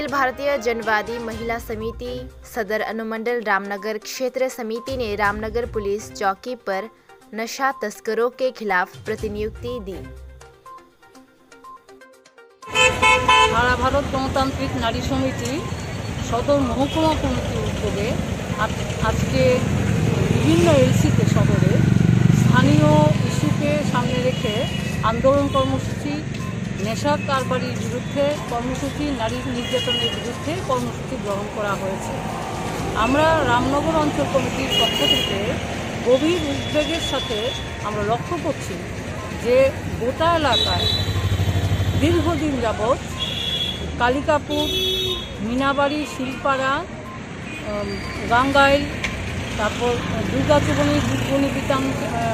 अखिल भारतीय जनवादी महिला समिति सदर अनुमंडल रामनगर क्षेत्र समिति ने रामनगर पुलिस चौकी पर नशा तस्करों के खिलाफ प्रतिनियुक्ति दी। सारा भारत गणतांत्रिक नारी समिति सदर महकुमा कमिटिर उद्योगे आज के विभिन्न एलसीते शहरे स्थानीय इस्यूके सामने रेखे आंदोलन कर्मसूची नेशा कारबारिर बिरुद्धे कर्मसूची नारी निर्यातनेर बिरुद्धे कर्मसूची ग्रहण करा हयेछे। आमरा रामनगर अंचल कमिटिर पक्ष थेके गभीर उद्वेगेर साथे आमरा लक्ष्य करछि जे गोटा एलाकाय दीर्घदिन याबत कालिकापुर मीनाबाड़ी शिलपाड़ा गांगाइल तारपर दुर्गाचुबनी दुर्गुनी बितान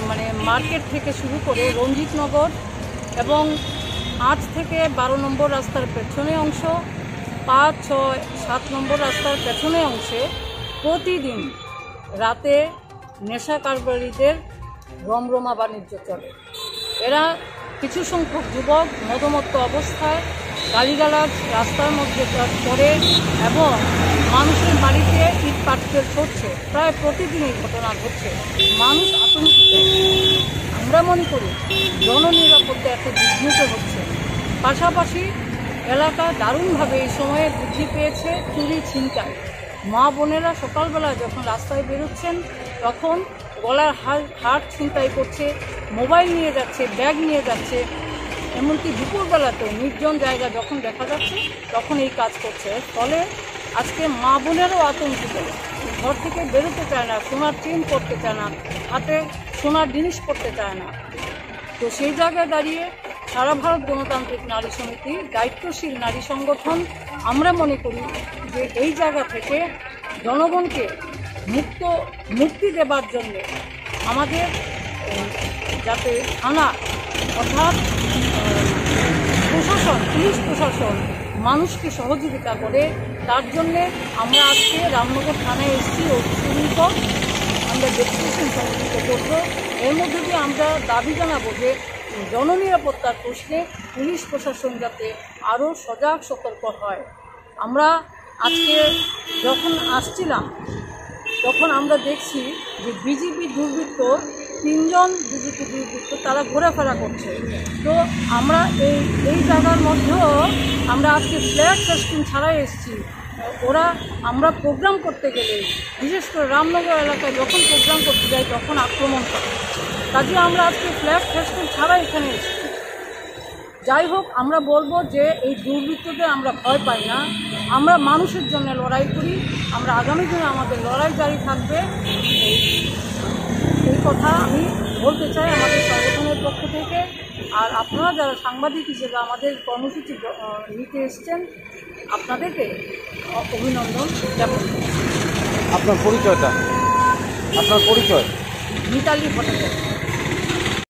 माने मार्केट थेके शुरू करे रंजितनगर एवं 8 থেকে 12 নম্বর रास्तार पेछने अंश 5, 6, 7 নম্বর रास्तार पेछने अंशे प्रतिदिन राते नेशा कारबारीदेर रमरमा बाणिज्य चले। एरा किछु संख्यक युवक मदमत्त अवस्थाय गालिगालाज रास्तार मध्य करे एवं मानुषेर बाड़ीते इट पाटकेल छोड़ছে। प्राय प्रतिदिन এই घटना घटছে। মানুষ आतंकित। আমরা মনে করি জননিরাপত্তা এত বিঘ্নিত হচ্ছে। পাশাপাশি এলাকা দারুণভাবে এই সময়ে বৃদ্ধি পেয়েছে চুরি ছিনতাই। মা বোনেরা সকালবেলা যখন রাস্তায় বেরোচ্ছেন তখন গলার হার ছিনতাই করছে, মোবাইল নিয়ে যাচ্ছে, ব্যাগ নিয়ে যাচ্ছে, এমনকি দুপুরবেলাতেও নির্জন জায়গা যখন দেখা যাচ্ছে তখন এই কাজ করছে। ফলে আজকে মা বোনেরও আতঙ্কিত, ঘর থেকে বেরোতে চায় না, সোনার চেন করতে চায় না, হাতে সোনার জিনিস করতে চায় না। তো সেই জায়গায় দাঁড়িয়ে সারা ভারত গণতান্ত্রিক নারী সমিতি দায়িত্বশীল নারী সংগঠন আমরা মনে করি যে এই জায়গা থেকে জনগণকে মুক্তি দেবার জন্য আমাদের যাতে থানা অর্থাৎ প্রশাসন, পুলিশ প্রশাসন মানুষকে সহযোগিতা করে, তার জন্যে আমরা আজকে রামনগর থানায় এসেছি অভিযোগ আমরা ডেপুটেশন সংগঠিত করব। এর মধ্যে দিয়ে আমরা দাবি জানাবো যে জননিরাপত্তার প্রশ্নে পুলিশ প্রশাসন যাতে আরও সজাগ সতর্ক হয়। আমরা আজকে যখন আসছিলাম তখন আমরা দেখছি যে বিজেপি দুর্বৃত্ত 3 জন বিজেপি দুর্বৃত্ত তারা ঘোরাফেরা করছে। তো আমরা এই জায়গার মধ্যেও আমরা আজকে ফ্ল্যাগ ফেস্টুন ছাড়াই এসেছি। ওরা আমরা প্রোগ্রাম করতে গেলে বিশেষ করে রামনগর এলাকায় যখন প্রোগ্রাম করতে যাই তখন আক্রমণ করে। কাজে আমরা আজকে ফ্ল্যাগ ফেস্টুন ছাড়া এখানে এসেছি। যাই হোক, আমরা বলবো যে এই দুর্বৃত্তদের আমরা ভয় পাই না, আমরা মানুষের জন্য লড়াই করি। আমরা আগামী দিনে আমাদের লড়াই জারি থাকবে, এই কথা আমি বলতে চাই আমাদের সংগঠনের পক্ষ থেকে। আর আপনারা যারা সাংবাদিক হিসেবে আমাদের কর্মসূচি নিতে এসছেন আপনাদেরকে অভিনন্দন জ্ঞাপন করছি। আপনার পরিচয়টা? আপনার পরিচয়? মিতালি ভট্টাচার্য।